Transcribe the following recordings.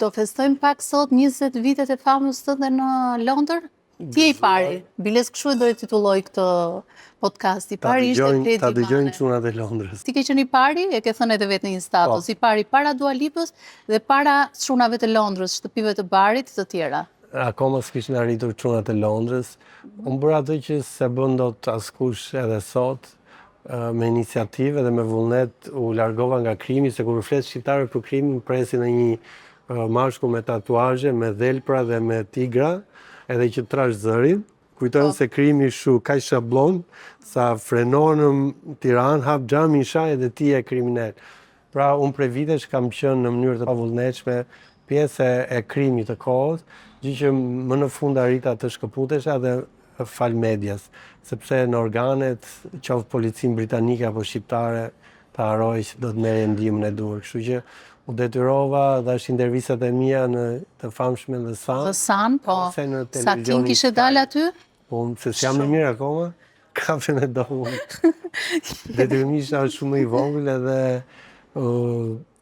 Do festojmë pak sot 20 vitet e famës tënde në Londër? Ti je I pari. Biles kështu e do e titulloj këtë podcast. I pari ishte Kredi Ta dëgjojnë Vane. çunat e Londrës. Ti ke qenë I pari, e ke thënë edhe vetë në një status, I pari para Dua Lipës dhe para çunave të Londrës, shtëpive të barit të tjera. Akoma s'kishin arritur çunat e Londrës. Unë bëra atë që se bën dot askush edhe sot, me iniciativë dhe me vullnet u largova nga krimi, se kur flet shqiptarët për krimin presin në një mashkull me tatuazhe, me dhelpra dhe me tigra, edhe që trash zërin. Kujtojnë se krimi kaq shablon, sa frenohen në Tiranë, hap xhamin shaj dhe ti je kriminal. Pra unë prej vitesh kam qenë në mënyrë të pavullnetshme pjesë e krimit të kohës, gjë që më në fund arrita të shkëputesha dhe fal medias, sepse në organet, qoftë policinë britanike apo shqiptare, të haroj që do të merrje ndihmën e duhur. Kështu që u detyrova, dhash intervistat e mia në të famshme The Sun. The Sun, po. Sa tim kishe dalë aty? Po, se s'jam në mirë akoma, kafshën e domun. Detyrimisht isha shumë I vogël edhe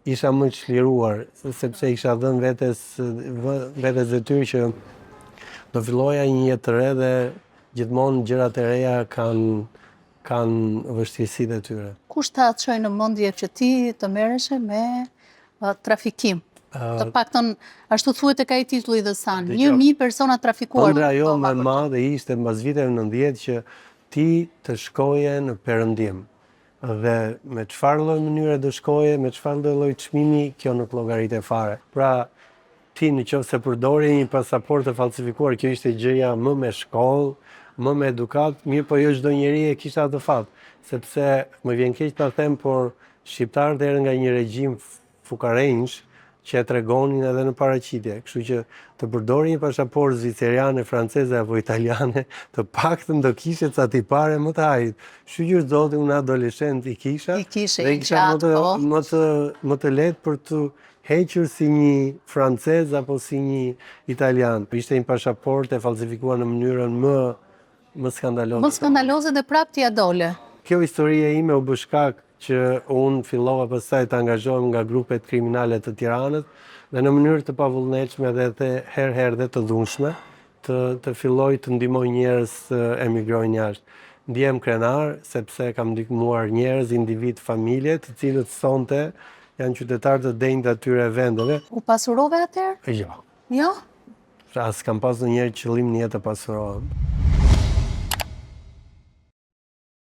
isha më çliruar, sepse isha dhënë vetes detyrë që do filloja një jetë të re dhe gjithmonë gjërat e reja kanë vështirësitë e tyre. Kush ta çoi në mendje që ti të merreshe me trafikim? Të paktën ashtu thuhet tek ai titulli The Sun, 1000 persona trafikuar. Ëndra jo më e madhe ishte mbas viteve 90 që ti të shkoje në perëndim. Dhe me çfarë lloj mënyre do shkoje, me çfarë lloj çmimi, kjo nuk llogaritet fare. Pra, ti nëse përdori një pasaportë falsifikuar, kjo ishte gjëja më me shkollë, më me edukat, mirë po jo çdo njeri e kishte atë fat, sepse më vjen keq ta them, por shqiptarët erën nga një regjim fukarenjsh që e tregonin edhe në paraqitje. Kështu që të përdori një pasaportë zviceriane, franceze apo italiane, të paktën do kishe ca tipare më të hajit. Shqyr zoti unë adoleshent I kisha dhe kisha më të lehtë për të hequr si një francez apo si një italian. Ishte një pasaportë e falsifikuar në mënyrën më skandaloze. Më skandaloze dhe prap t'ia dole. Kjo historie ime u bë shkak që unë fillova pastaj të angazhohem nga grupet kriminale të Tiranës dhe në mënyrë të pavullnetshme dhe herë dhe të dhunshme të filloj të ndihmoj njerëz të emigrojnë jashtë. Ndihem krenar sepse kam ndihmuar njerëz, individ, familje, të cilët sonte janë qytetarë të denjtë të atyre vendeve. U pasurove atëherë? Jo. Jo? Pra s'kam pas ndonjëherë qëllim në jetë të pasurohem.